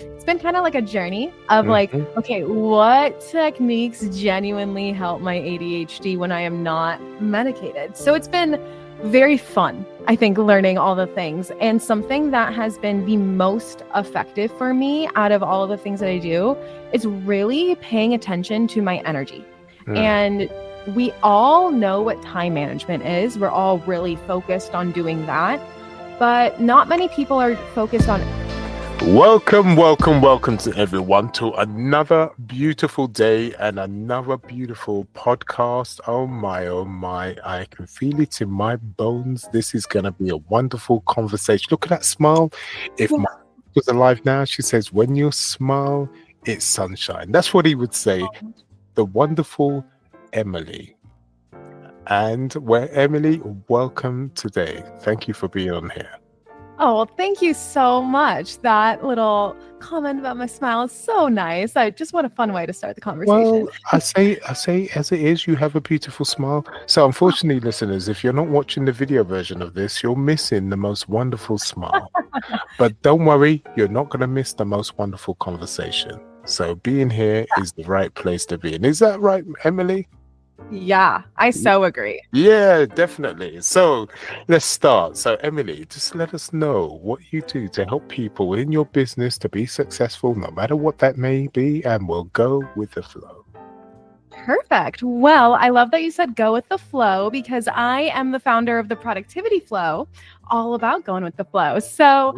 It's been kind of like a journey of like, okay, what techniques genuinely help my ADHD when I am not medicated? So it's been very fun, I think, learning all the things. And something that has been the most effective for me out of all of the things that I do is really paying attention to my energy. And we all know what time management is. We're all really focused on doing that, but not many people are focused on Welcome to everyone to another beautiful day and another beautiful podcast. Oh my, I can feel it in my bones. This is going to be a wonderful conversation. Look at that smile. If my was alive now, she says, when you smile, it's sunshine. That's what he would say. The wonderful Emily. And Emily, welcome today. Thank you for being on here. Oh, well, thank you so much. That little comment about my smile is so nice. What a fun way to start the conversation. Well, I say as it is, you have a beautiful smile. So unfortunately, listeners, if you're not watching the video version of this, you're missing the most wonderful smile. But don't worry, you're not going to miss the most wonderful conversation. So being here is the right place to be. And is that right, Emily? Yeah, I so agree. Yeah, definitely. So let's start. So Emily, just let us know what you do to help people in your business to be successful, no matter what that may be, and we'll go with the flow. Perfect. Well, I love that you said go with the flow because I am the founder of the Productivity Flow, all about going with the flow. So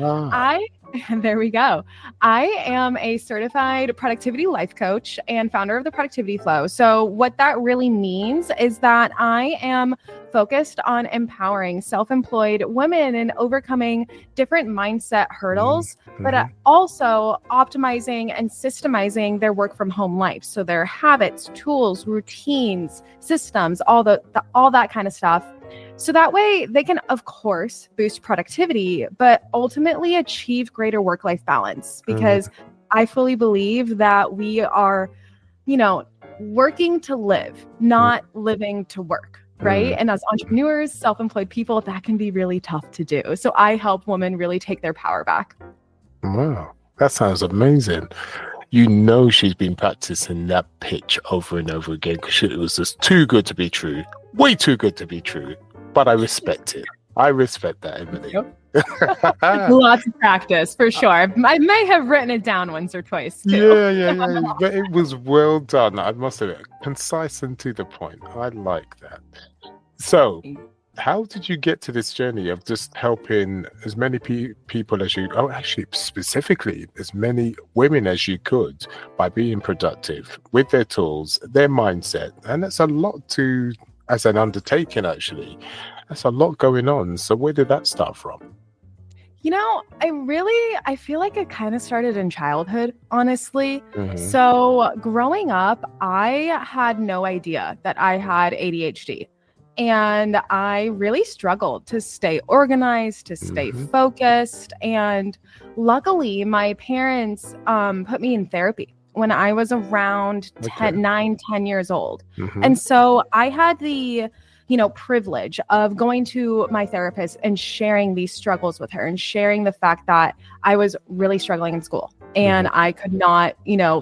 there we go. I am a certified productivity life coach and founder of the Productivity Flow. So what that really means is that I am focused on empowering self-employed women and overcoming different mindset hurdles, but also optimizing and systemizing their work from home life. So their habits, tools, routines, systems, all that kind of stuff. So that way they can, of course, boost productivity, but ultimately achieve greater work-life balance because I fully believe that we are, working to live, not living to work. Right. And as entrepreneurs, self-employed people, that can be really tough to do. So I help women really take their power back. Wow, that sounds amazing. She's been practicing that pitch over and over again because it was just too good to be true. Way too good to be true. But I respect it. I respect that, Emily. Lots of practice, for sure. I may have written it down once or twice, too. Yeah. But it was well done. I must have it. Concise and to the point. I like that. So, how did you get to this journey of just helping as many people as specifically as many women as you could by being productive with their tools, their mindset? And that's a lot as an undertaking, actually. That's a lot going on. So where did that start from? I feel like it kind of started in childhood, honestly. So growing up, I had no idea that I had ADHD. And I really struggled to stay organized, to stay focused. And luckily, my parents put me in therapy when I was around 10 years old. And so I had the privilege of going to my therapist and sharing these struggles with her and sharing the fact that I was really struggling in school and I could not,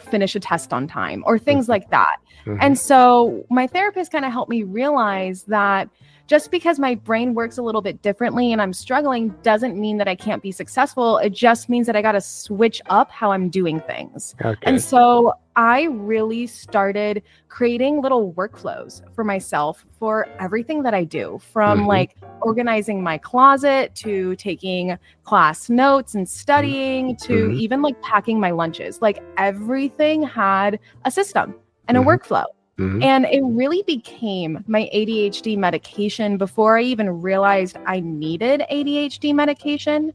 finish a test on time or things like that. And so my therapist kind of helped me realize that just because my brain works a little bit differently and I'm struggling doesn't mean that I can't be successful. It just means that I got to switch up how I'm doing things. And so I really started creating little workflows for myself for everything that I do, from like organizing my closet to taking class notes and studying to even like packing my lunches. Like everything had a system and a workflow. And it really became my ADHD medication before I even realized I needed ADHD medication.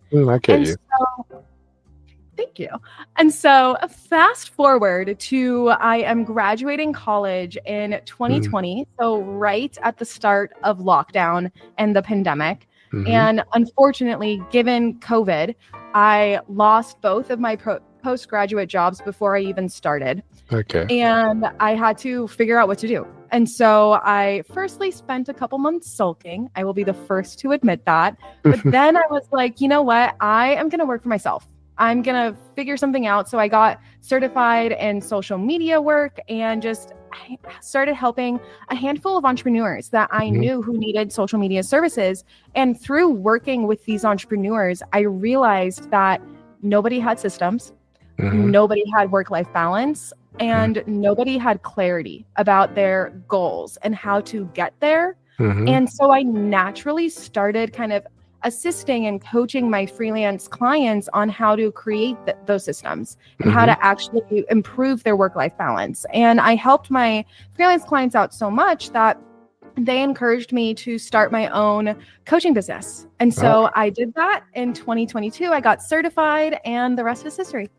Thank you. And so fast forward to I am graduating college in 2020. So right at the start of lockdown and the pandemic. And unfortunately, given COVID, I lost both of my postgraduate jobs before I even started. And I had to figure out what to do. And so I firstly spent a couple months sulking. I will be the first to admit that. But then I was like, you know what? I am going to work for myself. I'm going to figure something out. So I got certified in social media work and just I started helping a handful of entrepreneurs that I knew who needed social media services. And through working with these entrepreneurs, I realized that nobody had systems, nobody had work-life balance, and nobody had clarity about their goals and how to get there. And so I naturally started kind of assisting and coaching my freelance clients on how to create those systems and how to actually improve their work-life balance. And I helped my freelance clients out so much that they encouraged me to start my own coaching business. And so I did that in 2022. I got certified and the rest is history.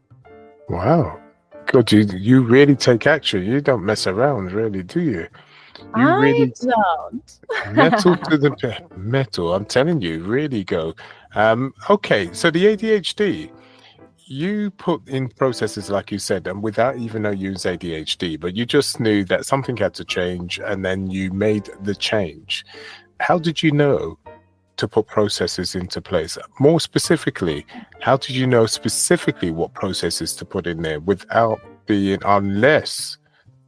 Wow. God, you really take action. You don't mess around, really, do you? I don't. Metal to the metal. I'm telling you, really go. Okay, so the ADHD, you put in processes like you said, and without even knowing you use ADHD, but you just knew that something had to change, and then you made the change. How did you know to put processes into place? More specifically, how did you know specifically what processes to put in there without being, unless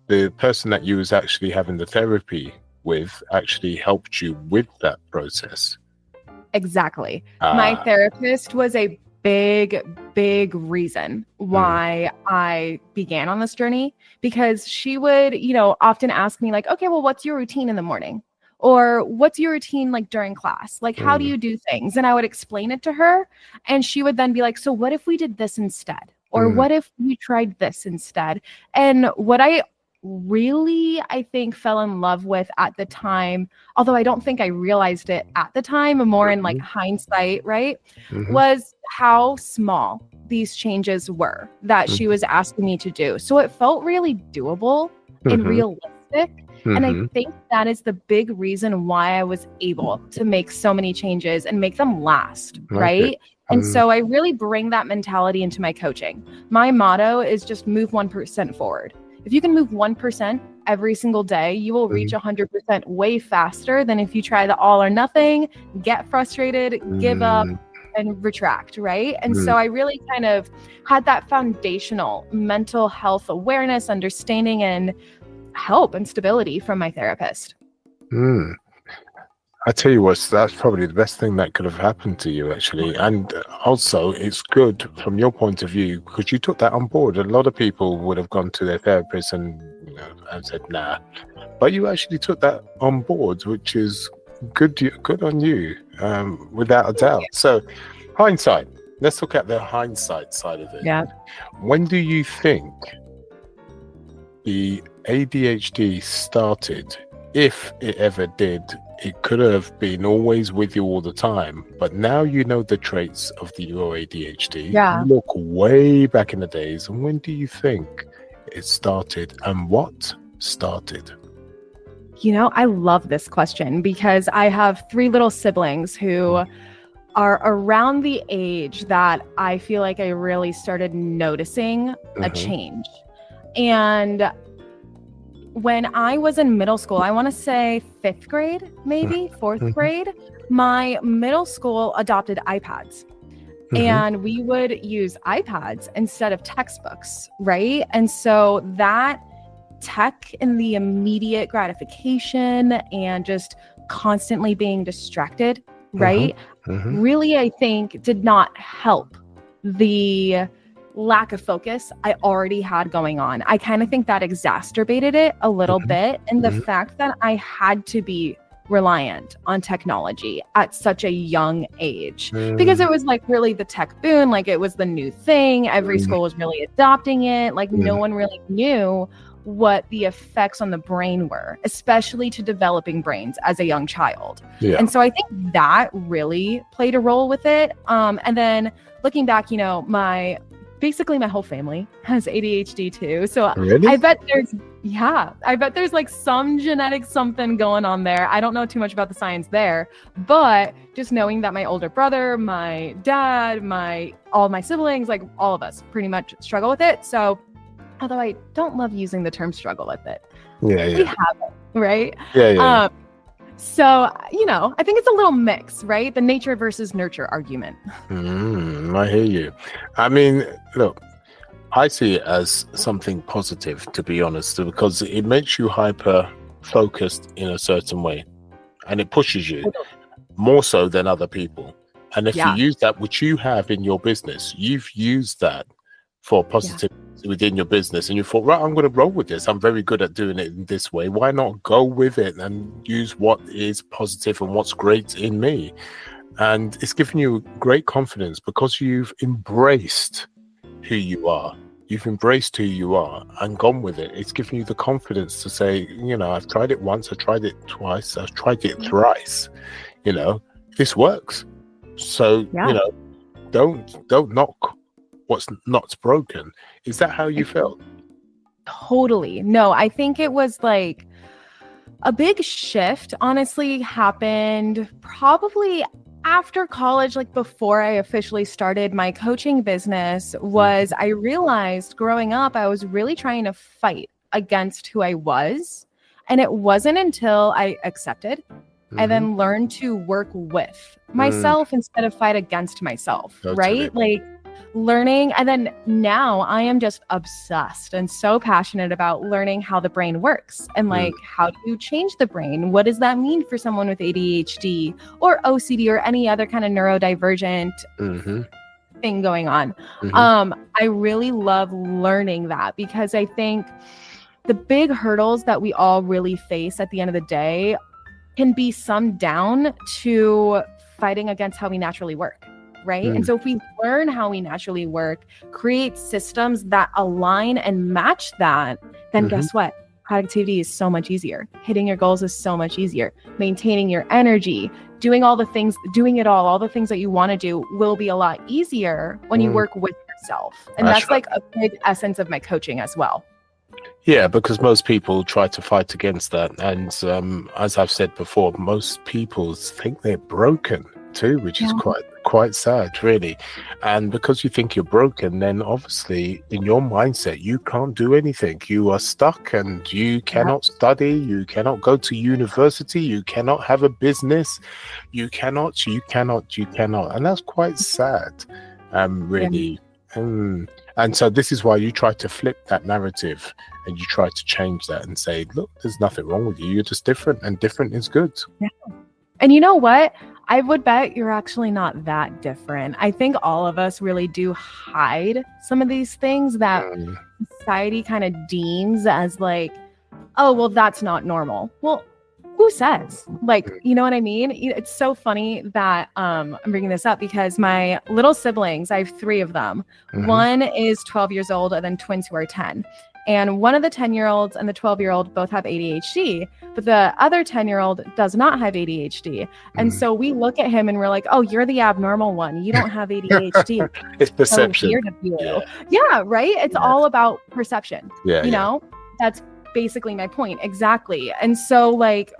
the person that you was actually having the therapy with actually helped you with that process? Exactly. My therapist was a big reason why I began on this journey, because she would, often ask me like, okay, well, what's your routine in the morning? Or what's your routine like during class? Like, how do you do things? And I would explain it to her. And she would then be like, so what if we did this instead? Or what if we tried this instead? And what I think fell in love with at the time, although I don't think I realized it at the time, more in like hindsight, right, was how small these changes were that she was asking me to do. So it felt really doable and realistic. And I think that is the big reason why I was able to make so many changes and make them last, right? And so I really bring that mentality into my coaching. My motto is just move 1% forward. If you can move 1% every single day, you will reach 100% way faster than if you try the all or nothing, get frustrated, give up, and retract, right? And so I really kind of had that foundational mental health awareness, understanding, and help and stability from my therapist. I tell you what, that's probably the best thing that could have happened to you, actually. And also, it's good from your point of view because you took that on board. A lot of people would have gone to their therapist and said, nah. But you actually took that on board, which is good on you, without a doubt. So, hindsight. Let's look at the hindsight side of it. Yeah. When do you think the ADHD started? If it ever did, it could have been always with you all the time, but now you know the traits of your ADHD. Yeah. You look way back in the days, and when do you think it started and what started? I love this question because I have 3 little siblings who are around the age that I feel like I really started noticing a change. And when I was in middle school, I want to say 5th grade, maybe 4th grade, my middle school adopted iPads. And we would use iPads instead of textbooks, right? And so that tech and the immediate gratification and just constantly being distracted, right? Really, I think did not help the lack of focus I already had going on. I kind of think that exacerbated it a little bit. And the fact that I had to be reliant on technology at such a young age, because it was like really the tech boom, like it was the new thing. Every school was really adopting it. Like no one really knew what the effects on the brain were, especially to developing brains as a young child. And so I think that really played a role with it. And then looking back, basically my whole family has ADHD too. So really? I bet there's like some genetic something going on there. I don't know too much about the science there, but just knowing that my older brother, my dad, all my siblings, like all of us pretty much struggle with it. So although I don't love using the term struggle with it, we have it, right? So, I think it's a little mix, right? The nature versus nurture argument. I hear you. I mean, look, I see it as something positive, to be honest, because it makes you hyper focused in a certain way, and it pushes you more so than other people. And if you use that, which you have in your business, you've used that for positivity within your business, and you thought, right, I'm going to roll with this. I'm very good at doing it in this way. Why not go with it and use what is positive and what's great in me? And it's given you great confidence because you've embraced who you are. You've embraced who you are and gone with it. It's given you the confidence to say, I've tried it once, I've tried it twice, I've tried it thrice. This works. So, don't knock what's not broken. Is that how you felt? Totally. No, I think it was like a big shift, honestly, happened probably after college, like before I officially started my coaching business. Was I realized growing up, I was really trying to fight against who I was. And it wasn't until I accepted and then learned to work with myself instead of fight against myself, right? Like learning. And then now I am just obsessed and so passionate about learning how the brain works and like, how do you change the brain? What does that mean for someone with ADHD or OCD or any other kind of neurodivergent thing going on? I really love learning that because I think the big hurdles that we all really face at the end of the day can be summed down to fighting against how we naturally work. Right. And so if we learn how we naturally work, create systems that align and match that, then guess what? Productivity is so much easier. Hitting your goals is so much easier. Maintaining your energy, doing all the things that you want to do will be a lot easier when you work with yourself. And that's like a big essence of my coaching as well. Yeah, because most people try to fight against that. And as I've said before, most people think they're broken too, which is quite sad, really. And because you think you're broken, then obviously in your mindset, you can't do anything. You are stuck and you cannot study. You cannot go to university. You cannot have a business. You cannot. And that's quite sad, really. And so this is why you try to flip that narrative and you try to change that and say, look, there's nothing wrong with you. You're just different and different is good. Yeah. And you know what? I would bet you're actually not that different. I think all of us really do hide some of these things that society kind of deems as like, oh, well, that's not normal. Well, who says? Like, you know what I mean? It's so funny that I'm bringing this up because my little siblings, I have 3 of them. One is 12 years old and then twins who are 10. And one of the 10-year-olds and the 12-year-old both have ADHD, but the other 10-year-old does not have ADHD. And so we look at him and we're like, oh, you're the abnormal one. You don't have ADHD. It's perception. So weird of you. Yeah, right? It's all about perception. You know? That's basically my point. Exactly. And so like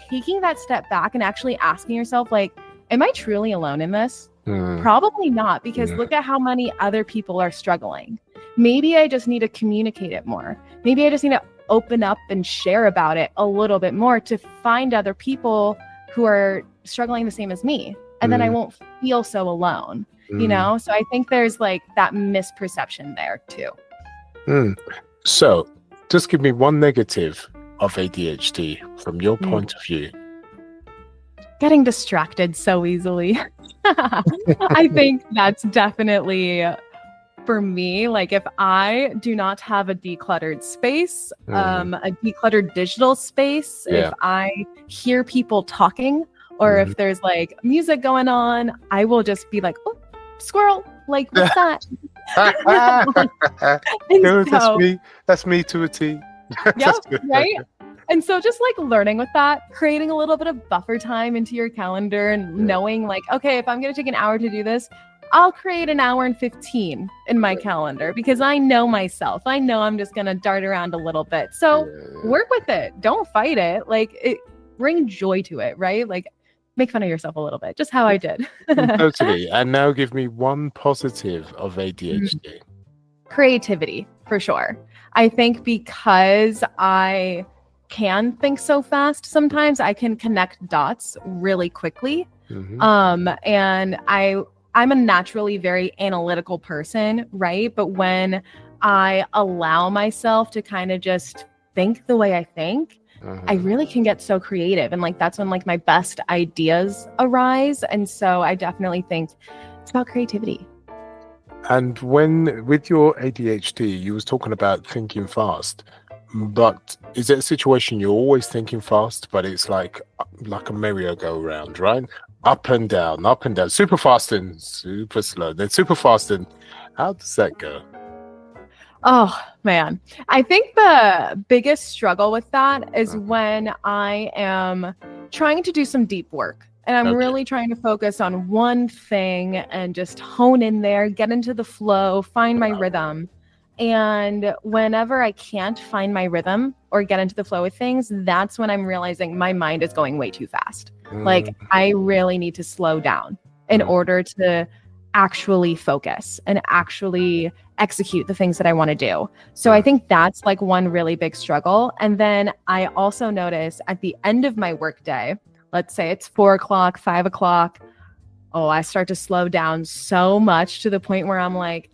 taking that step back and actually asking yourself, like, am I truly alone in this? Probably not, because look at how many other people are struggling. Maybe I just need to communicate it more. Maybe I just need to open up and share about it a little bit more to find other people who are struggling the same as me. And then I won't feel so alone, you know? So I think there's like that misperception there too. So just give me one negative of ADHD from your point of view. Getting distracted so easily. I think that's definitely for me. Like if I do not have a decluttered space, a decluttered digital space, if I hear people talking or if there's like music going on, I will just be like, oh, squirrel, like what's that? That's me to a T. Yep, right? And so just like learning with that, creating a little bit of buffer time into your calendar and knowing like, okay, if I'm going to take an hour to do this, I'll create an hour and 15 in my calendar because I know myself. I know I'm just going to dart around a little bit. So work with it. Don't fight it. Like bring joy to it, right? Like make fun of yourself a little bit, just how I did. Totally. And now give me one positive of ADHD. Creativity, for sure. I think because I can think so fast sometimes. I can connect dots really quickly. And I'm a naturally very analytical person, right? But when I allow myself to kind of just think the way I think, I really can get so creative. And like, that's when like my best ideas arise. And so I definitely think it's about creativity. And with your ADHD, you was talking about thinking fast, but is it a situation you're always thinking fast, but it's like a merry-go-round, right? Up and down, super fast and super slow, then super fast, and how does that go? Oh, man. I think the biggest struggle with that is when I am trying to do some deep work and I'm really trying to focus on one thing and just hone in there, get into the flow, find my rhythm. And whenever I can't find my rhythm or get into the flow with things, that's when I'm realizing my mind is going way too fast. Like, I really need to slow down in order to actually focus and actually execute the things that I want to do. So I think that's like one really big struggle. And then I also notice at the end of my workday, let's say it's 4 o'clock, 5 o'clock. Oh, I start to slow down so much to the point where I'm like,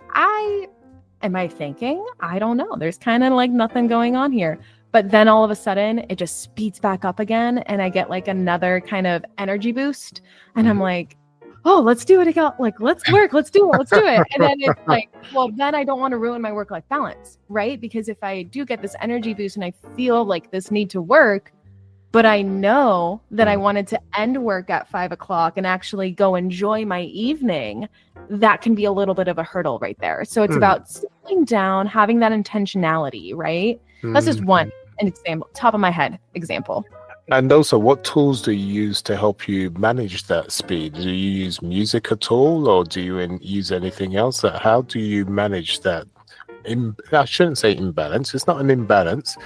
am I thinking? I don't know. There's kind of like nothing going on here. But then all of a sudden it just speeds back up again. And I get like another kind of energy boost. And I'm like, oh, let's do it again. Like, let's work. Let's do it. And then it's like, well, then I don't want to ruin my work-life balance, right? Because if I do get this energy boost and I feel like this need to work, but I know that I wanted to end work at 5 o'clock and actually go enjoy my evening, that can be a little bit of a hurdle right there. So it's about sitting down, having that intentionality, right? That's just an example, top of my head example. And also, what tools do you use to help you manage that speed? Do you use music at all, or do you use anything else? How do you manage that? I shouldn't say imbalance. It's not an imbalance.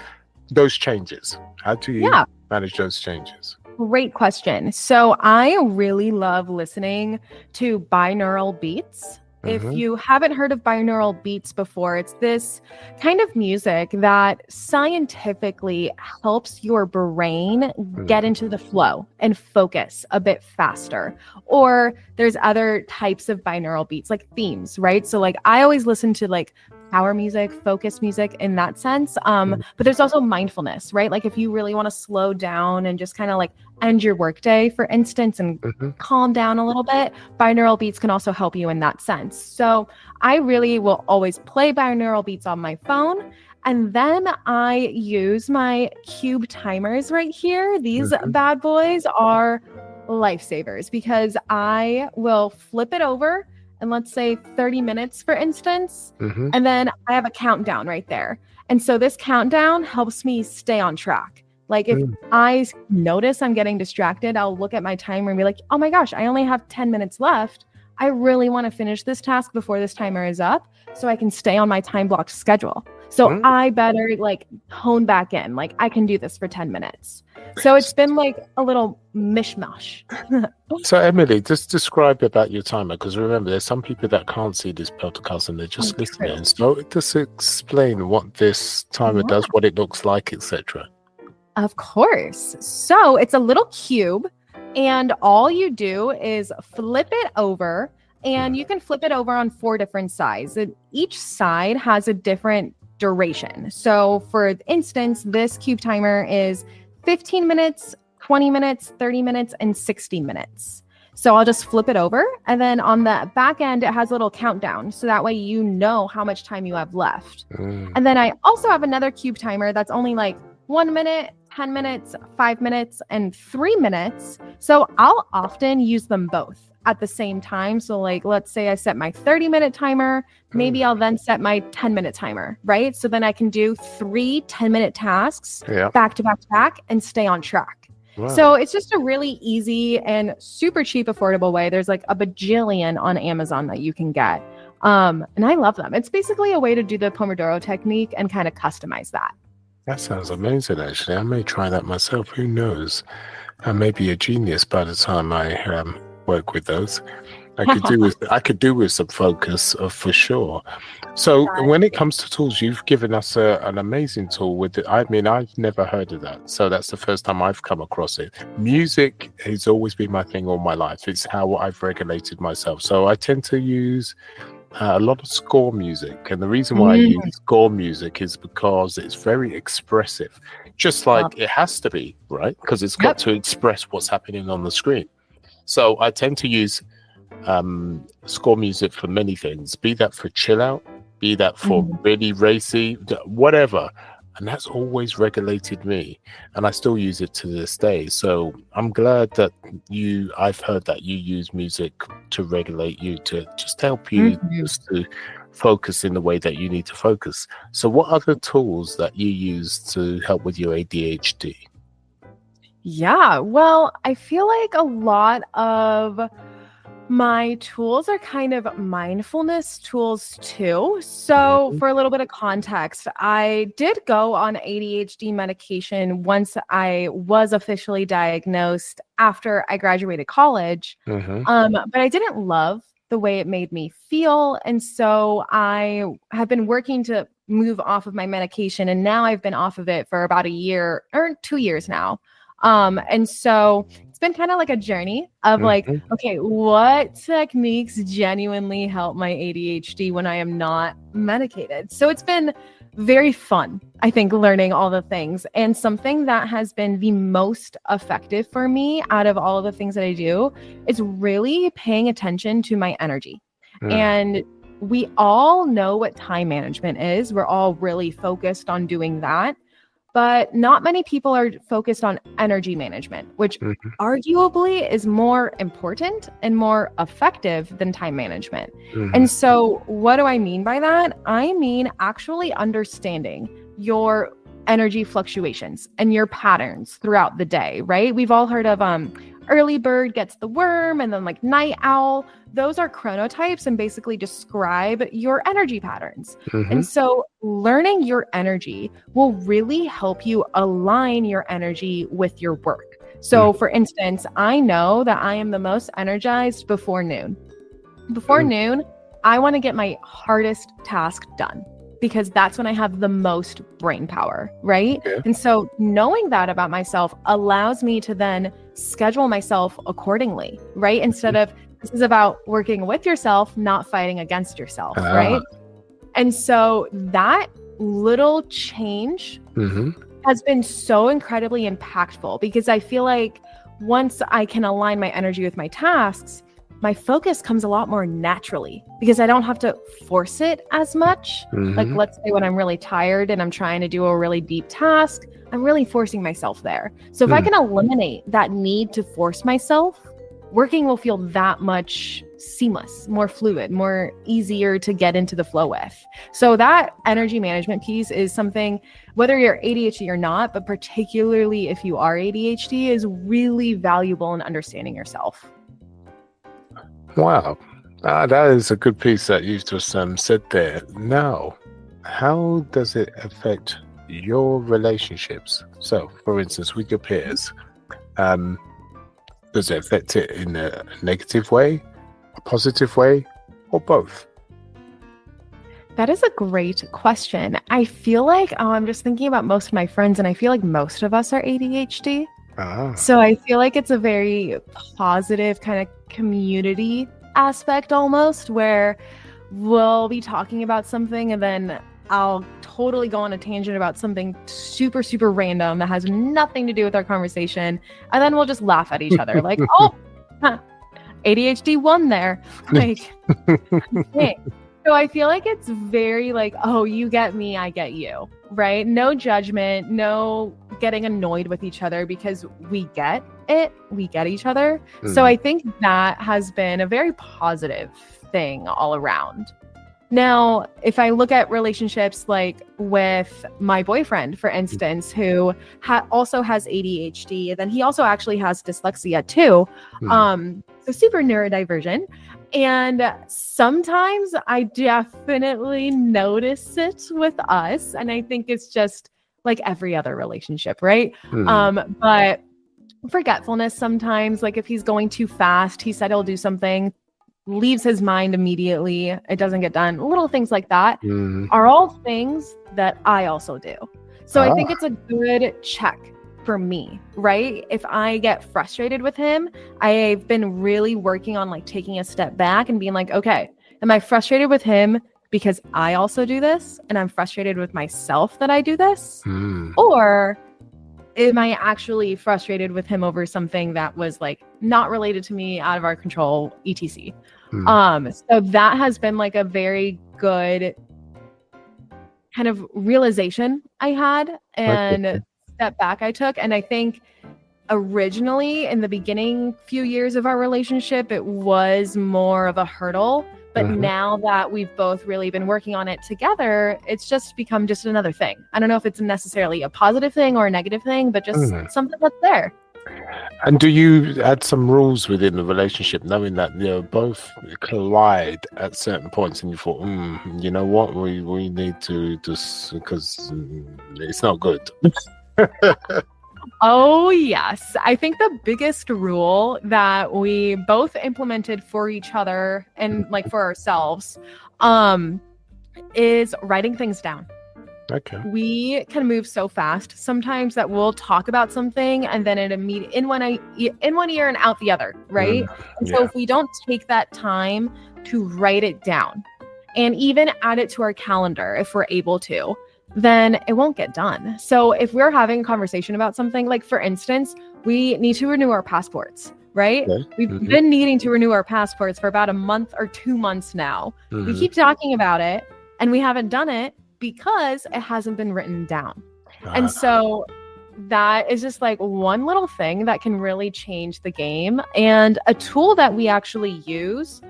Those changes. How do you manage those changes? Great question. So I really love listening to binaural beats. If you haven't heard of binaural beats before, it's this kind of music that scientifically helps your brain get into the flow and focus a bit faster. Or there's other types of binaural beats, like themes, right? So like I always listen to like power music, focus music in that sense. But there's also mindfulness, right? Like if you really want to slow down and just kind of like end your workday, for instance, and calm down a little bit, binaural beats can also help you in that sense. So I really will always play binaural beats on my phone. And then I use my cube timers right here. These bad boys are lifesavers because I will flip it over and let's say 30 minutes, for instance, and then I have a countdown right there. And so this countdown helps me stay on track. Like if I notice I'm getting distracted, I'll look at my timer and be like, oh my gosh, I only have 10 minutes left. I really want to finish this task before this timer is up so I can stay on my time blocked schedule. So I better like hone back in, like I can do this for 10 minutes. So it's been like a little mishmash. So Emily, just describe about your timer, because remember there's some people that can't see this podcast and they're just listening. So just explain what this timer does, what it looks like, etc. Of course. So it's a little cube and all you do is flip it over, and you can flip it over on 4 different sides. And each side has a different duration. So for instance, this cube timer is 15 minutes, 20 minutes, 30 minutes, and 60 minutes. So I'll just flip it over. And then on the back end, it has a little countdown. So that way you know how much time you have left. And then I also have another cube timer that's only like 1 minute, 10 minutes, 5 minutes, and 3 minutes. So I'll often use them both at the same time. So like, let's say I set my 30-minute timer, maybe I'll then set my 10-minute timer, right? So then I can do 3 10-minute tasks back to back to back and stay on track. Wow. So it's just a really easy and super cheap, affordable way. There's like a bajillion on Amazon that you can get. And I love them. It's basically a way to do the Pomodoro technique and kind of customize that. That sounds amazing, actually. I may try that myself. Who knows? I may be a genius by the time I work with those. I could do with some focus for sure. So when it comes to tools, you've given us an amazing tool with it. I mean, I've never heard of that. So that's the first time I've come across it. Music has always been my thing all my life. It's how I've regulated myself. So I tend to use a lot of score music. And the reason why I use score music is because it's very expressive, just like it has to be, right? Because it's got to express what's happening on the screen. So I tend to use score music for many things, be that for chill out, be that for really racy, whatever. And that's always regulated me, and I still use it to this day. So I'm glad that I've heard that you use music to regulate you, to just help you just to focus in the way that you need to focus. So what other tools that you use to help with your ADHD? Yeah, well, I feel like a lot of my tools are kind of mindfulness tools too. So for a little bit of context, I did go on ADHD medication once I was officially diagnosed after I graduated college. But I didn't love the way it made me feel. And so I have been working to move off of my medication. And now I've been off of it for about a year or 2 years now. And so it's been kind of like a journey of like, okay, what techniques genuinely help my ADHD when I am not medicated? So it's been very fun, I think, learning all the things. And something that has been the most effective for me out of all of the things that I do is really paying attention to my energy. And we all know what time management is. We're all really focused on doing that. But not many people are focused on energy management, which arguably is more important and more effective than time management. And so what do I mean by that? I mean actually understanding your energy fluctuations and your patterns throughout the day, right? We've all heard of early bird gets the worm, and then like night owl. Those are chronotypes and basically describe your energy patterns. And so learning your energy will really help you align your energy with your work. So for instance, I know that I am the most energized before noon. Before noon, I want to get my hardest task done, because that's when I have the most brain power, right? And so knowing that about myself allows me to then schedule myself accordingly, right? Instead of, this is about working with yourself, not fighting against yourself, right? And so that little change has been so incredibly impactful, because I feel like once I can align my energy with my tasks, my focus comes a lot more naturally, because I don't have to force it as much. Like, let's say when I'm really tired and I'm trying to do a really deep task, I'm really forcing myself there. So if I can eliminate that need to force myself, working will feel that much seamless, more fluid, more easier to get into the flow with. So that energy management piece is something, whether you're ADHD or not, but particularly if you are ADHD, is really valuable in understanding yourself. Wow, that is a good piece that you've just said there. Now, how does it affect your relationships? So, for instance, with your peers, does it affect it in a negative way, a positive way, or both? That is a great question. I feel like I'm just thinking about most of my friends, and I feel like most of us are ADHD. So I feel like it's a very positive kind of community aspect almost, where we'll be talking about something and then I'll totally go on a tangent about something super, super random that has nothing to do with our conversation. And then we'll just laugh at each other like, oh, ADHD won there. Like, okay. So I feel like it's very like, oh, you get me, I get you, right? No judgment, no getting annoyed with each other, because we get it, we get each other. So I think that has been a very positive thing all around. Now, if I look at relationships like with my boyfriend, for instance, who also has ADHD, then he also actually has dyslexia too. So super neurodivergent. And sometimes I definitely notice it with us. And I think it's just like every other relationship, right? But forgetfulness sometimes, like if he's going too fast, he said he'll do something, leaves his mind immediately. It doesn't get done. Little things like that are all things that I also do. So I think it's a good check for me, right? If I get frustrated with him, I've been really working on like taking a step back and being like, okay, am I frustrated with him because I also do this and I'm frustrated with myself that I do this? Or am I actually frustrated with him over something that was like not related to me, out of our control, etc. So that has been like a very good kind of realization I had and step back I took. And I think originally in the beginning few years of our relationship, it was more of a hurdle. But now that we've both really been working on it together, it's just become just another thing. I don't know if it's necessarily a positive thing or a negative thing, but just something that's there. And do you add some rules within the relationship, knowing that you both collide at certain points, and you thought, you know what, we need to just, because it's not good. Oh, yes. I think the biggest rule that we both implemented for each other and like for ourselves is writing things down. Okay. We can move so fast sometimes that we'll talk about something and then it immediately in one ear and out the other, right? And so if we don't take that time to write it down and even add it to our calendar if we're able to, then it won't get done. So if we're having a conversation about something, like for instance, we need to renew our passports, right? We've been needing to renew our passports for about a month or 2 months now. We keep talking about it and we haven't done it because it hasn't been written down. And so that is just like one little thing that can really change the game. And a tool that we actually use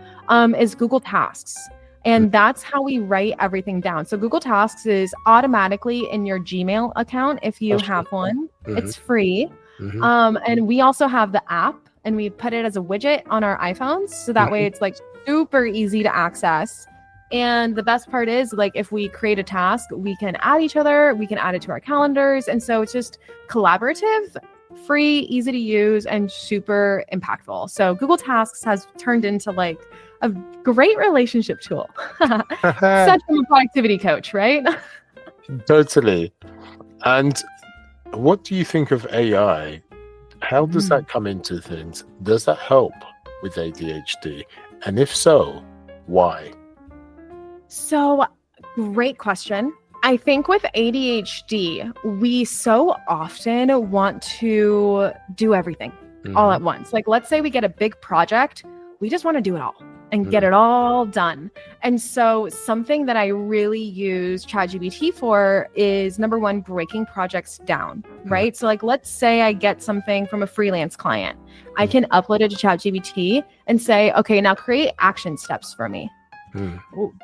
is Google Tasks. And that's how we write everything down. So Google Tasks is automatically in your Gmail account if you have one. It's free. And we also have the app and we put it as a widget on our iPhones. So that way it's like super easy to access. And the best part is, like, if we create a task, we can add each other, we can add it to our calendars. And so it's just collaborative, free, easy to use, and super impactful. So Google Tasks has turned into like a great relationship tool. Such a productivity coach, right? Totally. And what do you think of AI? How does that come into things? Does that help with ADHD? And if so, why? So, great question. I think with ADHD, we so often want to do everything all at once. Like, let's say we get a big project, we just want to do it all and get it all done. And so something that I really use ChatGPT for is, number one, breaking projects down, right? So like, let's say I get something from a freelance client. I can upload it to ChatGPT and say, okay, now create action steps for me.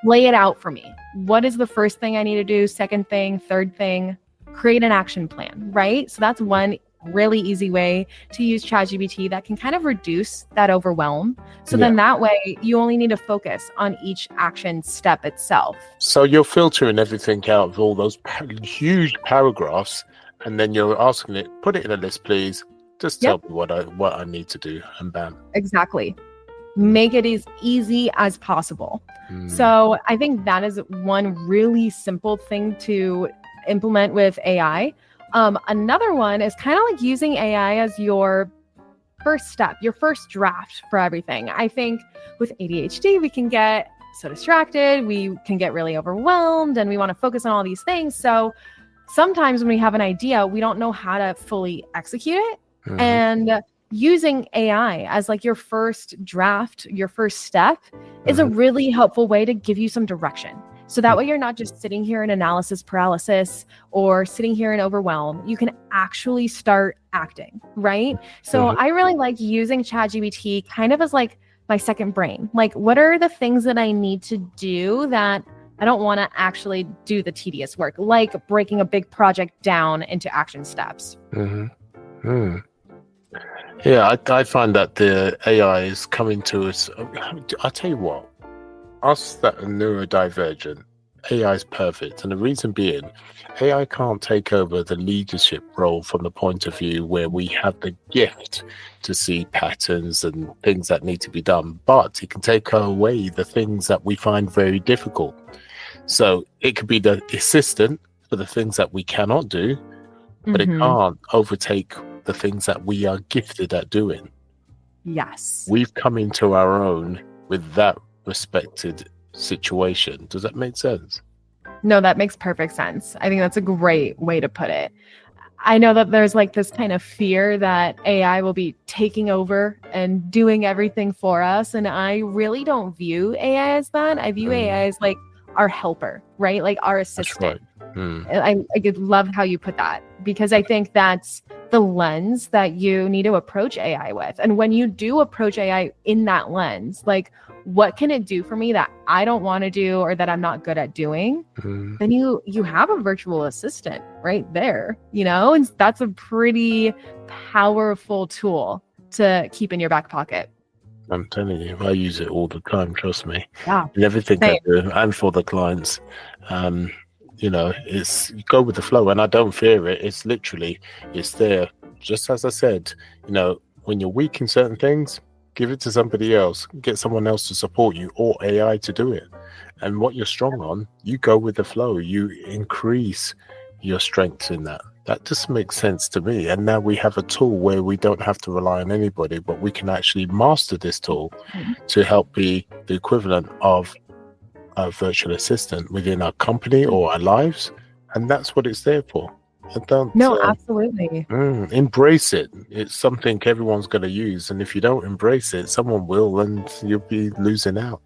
Lay it out for me. What is the first thing I need to do? Second thing, third thing, create an action plan, right? So that's one really easy way to use ChatGPT that can kind of reduce that overwhelm. So then that way you only need to focus on each action step itself. So you're filtering everything out of all those huge paragraphs, and then you're asking it, put it in a list, please. Just tell me what I need to do, and bam. Exactly. Make it as easy as possible. So I think that is one really simple thing to implement with AI. Another one is kind of like using AI as your first step, your first draft for everything. I think with ADHD, we can get so distracted, we can get really overwhelmed, and we want to focus on all these things. So sometimes when we have an idea, we don't know how to fully execute it. And using AI as like your first draft, your first step is a really helpful way to give you some direction. So that way you're not just sitting here in analysis paralysis or sitting here in overwhelm. You can actually start acting, right? So I really like using ChatGPT kind of as like my second brain. Like, what are the things that I need to do that I don't want to actually do the tedious work, like breaking a big project down into action steps. Yeah, I find that the AI is coming to us. I tell you what, us that are neurodivergent, AI is perfect. And the reason being, AI can't take over the leadership role from the point of view where we have the gift to see patterns and things that need to be done, but it can take away the things that we find very difficult. So it could be the assistant for the things that we cannot do, but it can't overtake the things that we are gifted at doing. Yes. We've come into our own with that respected situation. Does that make sense? No, that makes perfect sense. I think that's a great way to put it. I know that there's like this kind of fear that AI will be taking over and doing everything for us. And I really don't view AI as that. I view AI as like our helper, right? Like our assistant. That's right. I love how you put that, because I think that's the lens that you need to approach AI with. And when you do approach AI in that lens, like, what can it do for me that I don't want to do or that I'm not good at doing? Then you have a virtual assistant right there, you know, and that's a pretty powerful tool to keep in your back pocket. I'm telling you, I use it all the time, trust me. Yeah. In everything I do, and for the clients. You know, it's you go with the flow, and I don't fear it. It's literally, it's there. Just as I said, you know, when you're weak in certain things, give it to somebody else, get someone else to support you, or AI to do it. And what you're strong on, you go with the flow. You increase your strengths in that. That just makes sense to me. And now we have a tool where we don't have to rely on anybody, but we can actually master this tool to help be the equivalent of a virtual assistant within our company or our lives. And that's what it's there for. Absolutely. Embrace it. It's something everyone's going to use. And if you don't embrace it, someone will, and you'll be losing out.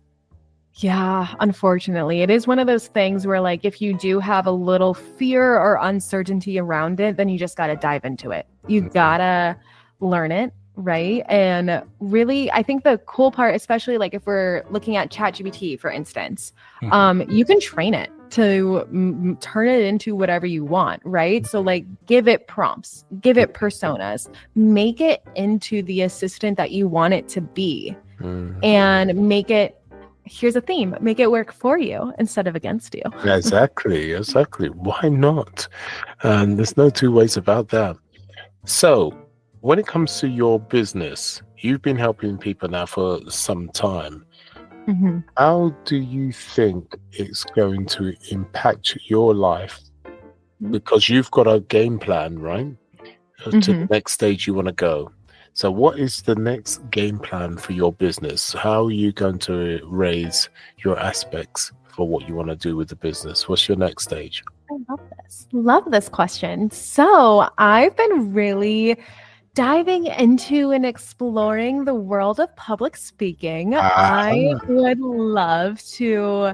Yeah, unfortunately, it is one of those things where, like, if you do have a little fear or uncertainty around it, then you just got to dive into it. You gotta learn it, right? And really, I think the cool part, especially like if we're looking at ChatGPT, for instance, you can train it to turn it into whatever you want, right? So like, give it prompts, give it personas, make it into the assistant that you want it to be, and make it, here's a theme, make it work for you instead of against you. Exactly. Why not? There's no two ways about that. So when it comes to your business, you've been helping people now for some time. How do you think it's going to impact your life? Because you've got a game plan, right? To the next stage you want to go. So what is the next game plan for your business? How are you going to raise your aspects for what you want to do with the business? What's your next stage? I love this question. So I've been really diving into and exploring the world of public speaking. I would love to,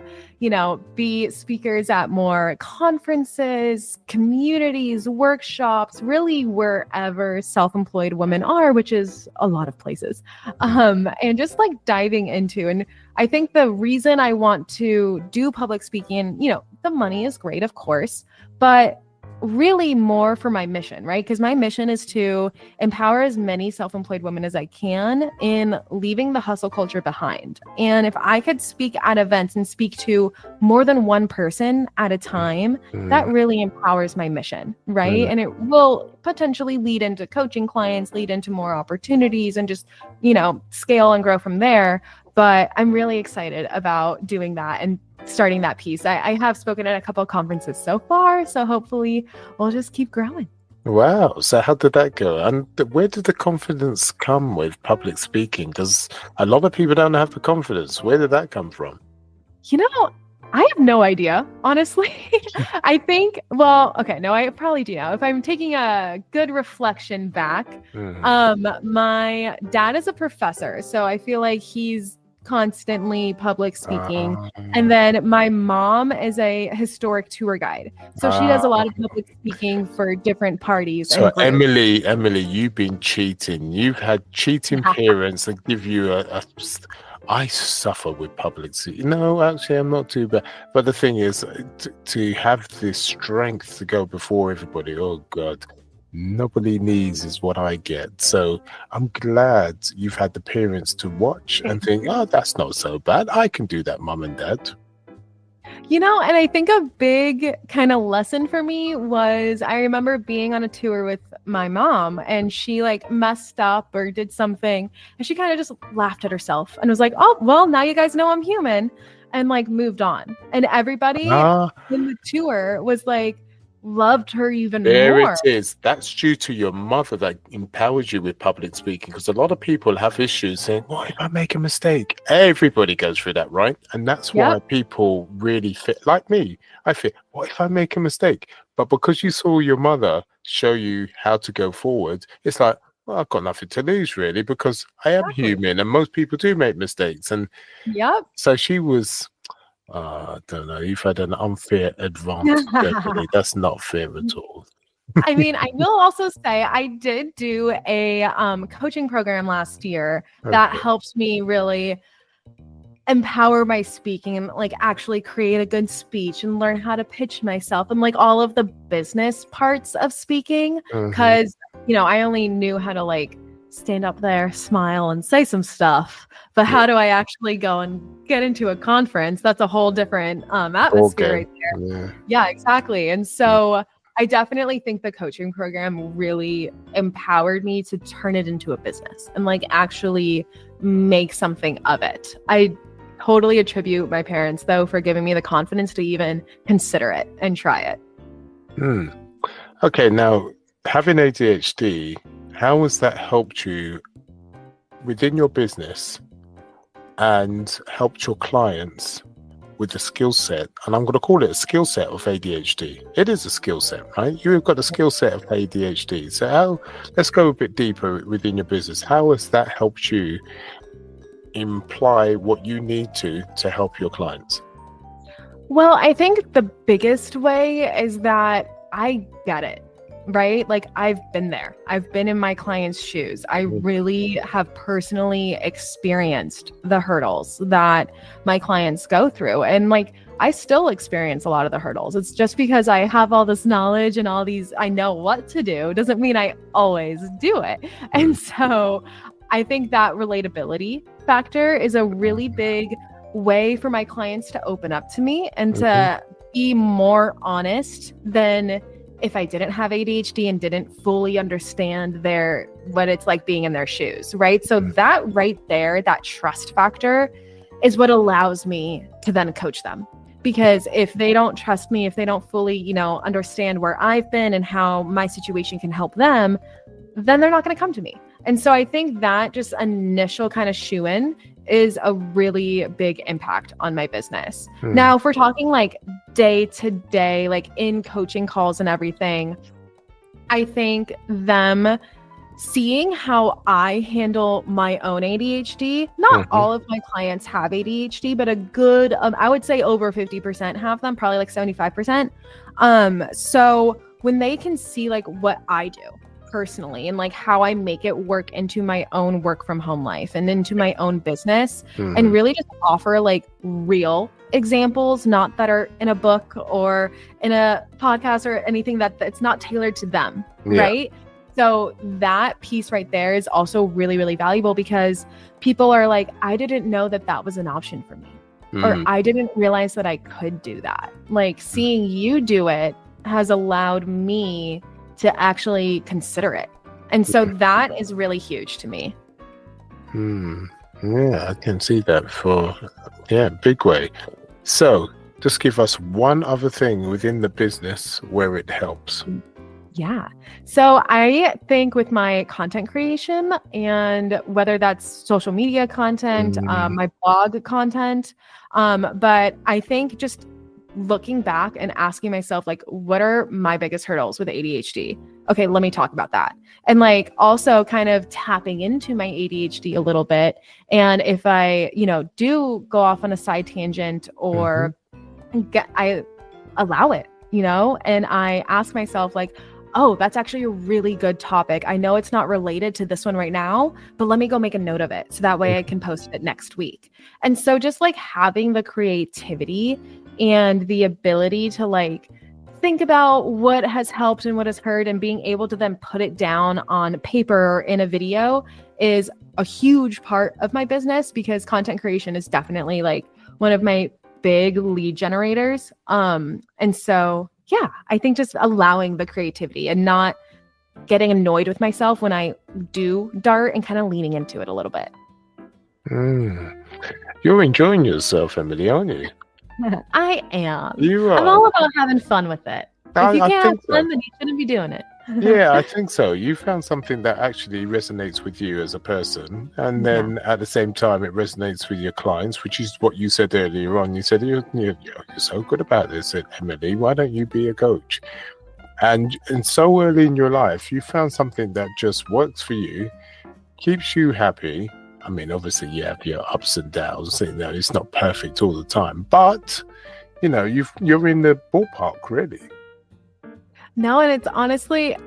be speakers at more conferences, communities, workshops, really wherever self-employed women are, which is a lot of places. And just like diving into, and I think the reason I want to do public speaking, the money is great, of course, but really more for my mission, right? Because my mission is to empower as many self-employed women as I can in leaving the hustle culture behind. And if I could speak at events and speak to more than one person at a time, that really empowers my mission, right? And it will potentially lead into coaching clients, lead into more opportunities, and just, scale and grow from there. But I'm really excited about doing that and starting that piece. I have spoken at a couple of conferences so far, so hopefully we'll just keep growing. Wow. So how did that go? And where did the confidence come with public speaking? Because a lot of people don't have the confidence. Where did that come from? I have no idea, honestly. I think, I probably do know. If I'm taking a good reflection back, my dad is a professor, so I feel like he's constantly public speaking. And then my mom is a historic tour guide. So she does a lot of public speaking for different parties. So Emily, you've been cheating. You've had cheating parents that give you I suffer with public speaking. No, actually, I'm not too bad. But the thing is, to have this strength to go before everybody, oh God, nobody needs is what I get. So I'm glad you've had the parents to watch and think, oh, that's not so bad. I can do that, mom and dad. And I think a big kind of lesson for me was I remember being on a tour with my mom and she like messed up or did something and she kind of just laughed at herself and was like, oh, well, now you guys know I'm human, and like moved on. And everybody in the tour was like, loved her even there more. It is. That's due to your mother that empowers you with public speaking, because a lot of people have issues saying, what if I make a mistake? Everybody goes through that, right? And that's why people really fit, like me. I feel, what if I make a mistake? But because you saw your mother show you how to go forward, it's like, well, I've got nothing to lose really, because I am human and most people do make mistakes. And so she was, I don't know, you've had an unfair advantage. That's not fair at all. I mean, I will also say I did do a coaching program last year that helps me really empower my speaking and like actually create a good speech and learn how to pitch myself and like all of the business parts of speaking, because I only knew how to like stand up there, smile, and say some stuff. But how do I actually go and get into a conference? That's a whole different atmosphere right there. Yeah, exactly. And so I definitely think the coaching program really empowered me to turn it into a business and like actually make something of it. I totally attribute my parents, though, for giving me the confidence to even consider it and try it. Okay, now having ADHD, how has that helped you within your business and helped your clients with the skill set? And I'm going to call it a skill set of ADHD. It is a skill set, right? You've got a skill set of ADHD. So let's go a bit deeper within your business. How has that helped you imply what you need to help your clients? Well, I think the biggest way is that I get it. Right? Like I've been there. I've been in my clients' shoes. I really have personally experienced the hurdles that my clients go through. And like, I still experience a lot of the hurdles. It's just because I have all this knowledge and I know what to do doesn't mean I always do it. And so I think that relatability factor is a really big way for my clients to open up to me and to be more honest than if I didn't have ADHD and didn't fully understand what it's like being in their shoes, right? So that right there, that trust factor is what allows me to then coach them. Because if they don't trust me, if they don't fully, understand where I've been and how my situation can help them, then they're not going to come to me. And so I think that just initial kind of shoe-in is a really big impact on my business. Now, if we're talking like day to day, like in coaching calls and everything, I think them seeing how I handle my own ADHD, not all of my clients have ADHD, but a good, I would say over 50% have them, probably like 75%. So when they can see like what I do personally and like how I make it work into my own work from home life and into my own business and really just offer like real examples, not that are in a book or in a podcast or anything that's not tailored to them, right? So that piece right there is also really, really valuable because people are like, I didn't know that was an option for me, or I didn't realize that I could do that. Like seeing you do it has allowed me to actually consider it. And so that is really huge to me. Yeah, I can see that big way. So just give us one other thing within the business where it helps. Yeah. So I think with my content creation, and whether that's social media content, my blog content, but I think just looking back and asking myself, like, what are my biggest hurdles with ADHD? Okay, let me talk about that. And like also kind of tapping into my ADHD a little bit. And if I, do go off on a side tangent or I allow it, and I ask myself like, oh, that's actually a really good topic. I know it's not related to this one right now, but let me go make a note of it so that way I can post it next week. And so just like having the creativity and the ability to like think about what has helped and what has hurt and being able to then put it down on paper or in a video is a huge part of my business, because content creation is definitely like one of my big lead generators. And so, yeah, I think just allowing the creativity and not getting annoyed with myself when I do dart and kind of leaning into it a little bit. You're enjoying yourself, Emily, aren't you? I am. You are. I'm all about having fun with it. If you can't have fun, then you shouldn't be doing it. Yeah, I think so. You found something that actually resonates with you as a person, and then at the same time it resonates with your clients, which is what you said earlier on. You said you're so good about this, Emily. Why don't you be a coach? And so early in your life, you found something that just works for you, keeps you happy. I mean, obviously you have your ups and downs. You know, it's not perfect all the time, but you know, you're in the ballpark, really. No, and it's honestly,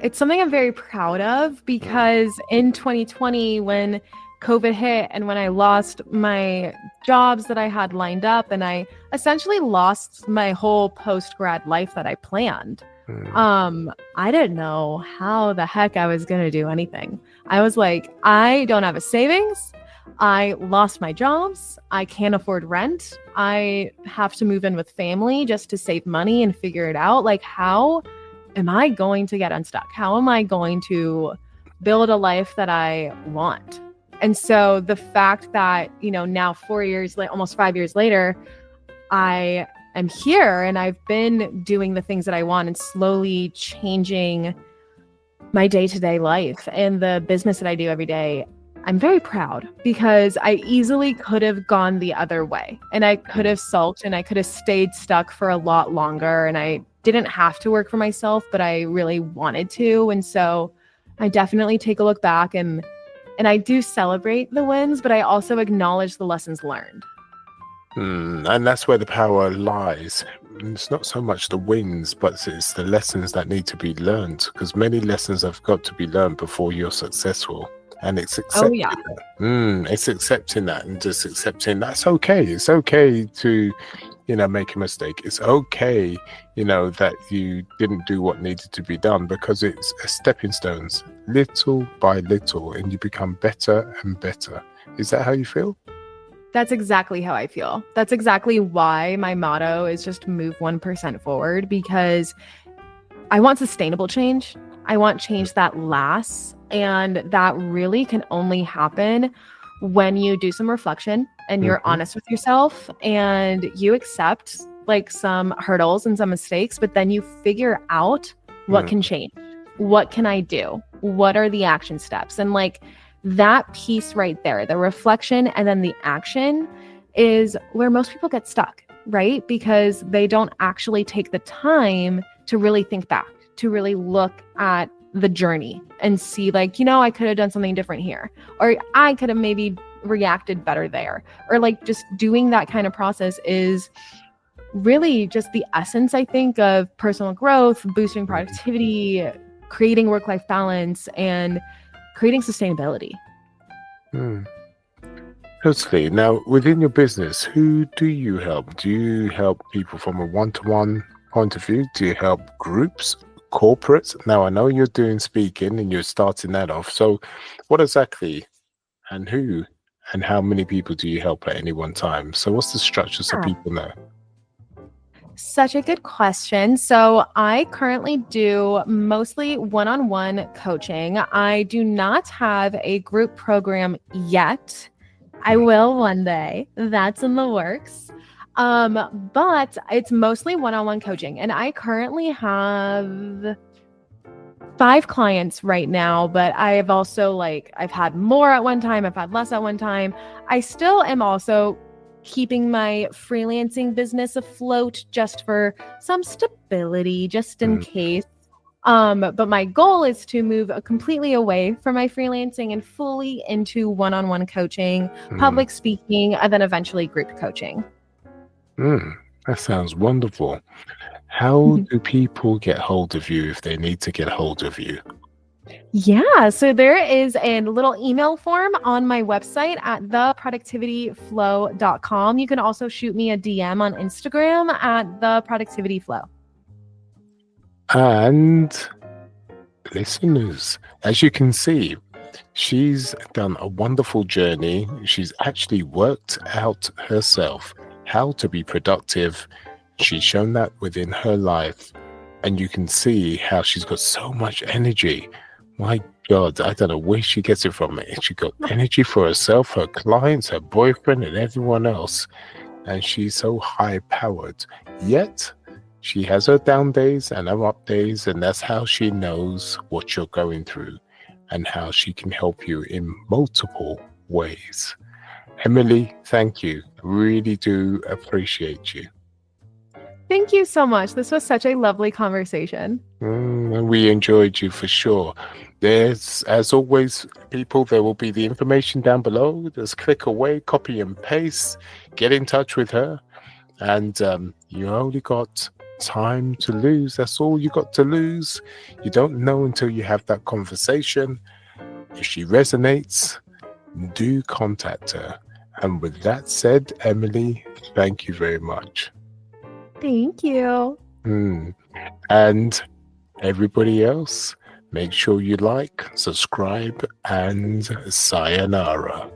it's something I'm very proud of, because in 2020, when COVID hit and when I lost my jobs that I had lined up, and I essentially lost my whole post-grad life that I planned, I didn't know how the heck I was going to do anything. I was like, I don't have a savings. I lost my jobs. I can't afford rent. I have to move in with family just to save money and figure it out. Like, how am I going to get unstuck? How am I going to build a life that I want? And so the fact that, you know, now 4 years, almost 5 years later, I am here and I've been doing the things that I want and slowly changing my day-to-day life and the business that I do every day. I'm very proud, because I easily could have gone the other way, and I could have sulked and I could have stayed stuck for a lot longer, and I didn't have to work for myself, but I really wanted to. And so I definitely take a look back and I do celebrate the wins, but I also acknowledge the lessons learned. And that's where the power lies. It's not so much the wins, but it's the lessons that need to be learned, because many lessons have got to be learned before you're successful. And it's accepting that. It's accepting that, and just accepting that's okay. It's okay to, you know, make a mistake. It's okay, you know, that you didn't do what needed to be done, because it's a stepping stones, little by little, and you become better and better. Is that how you feel? That's exactly how I feel. That's exactly why my motto is just move 1% forward, because I want sustainable change. I want change that lasts. And that really can only happen when you do some reflection and you're honest with yourself and you accept like some hurdles and some mistakes, but then you figure out what can change. What can I do? What are the action steps? And like that piece right there, the reflection and then the action, is where most people get stuck, right? Because they don't actually take the time to really think back, to really look at the journey and see like, you know, I could have done something different here, or I could have maybe reacted better there, or like just doing that kind of process is really just the essence, I think, of personal growth, boosting productivity, creating work-life balance, and creating sustainability. Totally. Now, within your business, who do you help? Do you help people from a one-to-one point of view? Do you help groups, corporates? Now, I know you're doing speaking and you're starting that off. So what exactly, and who and how many people do you help at any one time? So what's the structure so people know? Such a good question. So I currently do mostly one-on-one coaching. I do not have a group program yet. I will one day. That's in the works. But it's mostly one-on-one coaching. And I currently have 5 clients right now, but I've also I've had more at one time. I've had less at one time. I still am also keeping my freelancing business afloat just for some stability, just in case. But my goal is to move completely away from my freelancing and fully into one-on-one coaching, public speaking, and then eventually group coaching. That sounds wonderful. How do people get hold of you if they need to get hold of you? Yeah, so there is a little email form on my website at theproductivityflow.com. You can also shoot me a DM on Instagram at theproductivityflow. And listeners, as you can see, she's done a wonderful journey. She's actually worked out herself how to be productive. She's shown that within her life, and you can see how she's got so much energy. My God, I don't know where she gets it from. She got energy for herself, her clients, her boyfriend, and everyone else. And she's so high-powered. Yet, she has her down days and her up days, and that's how she knows what you're going through and how she can help you in multiple ways. Emily, thank you. Really do appreciate you. Thank you so much. This was such a lovely conversation. And we enjoyed you for sure. There's, as always, people, there will be the information down below. Just click away, copy and paste, get in touch with her. And you only got time to lose. That's all you got to lose. You don't know until you have that conversation. If she resonates, do contact her. And with that said, Emily, thank you very much. Thank you. And everybody else, make sure you like, subscribe, and sayonara.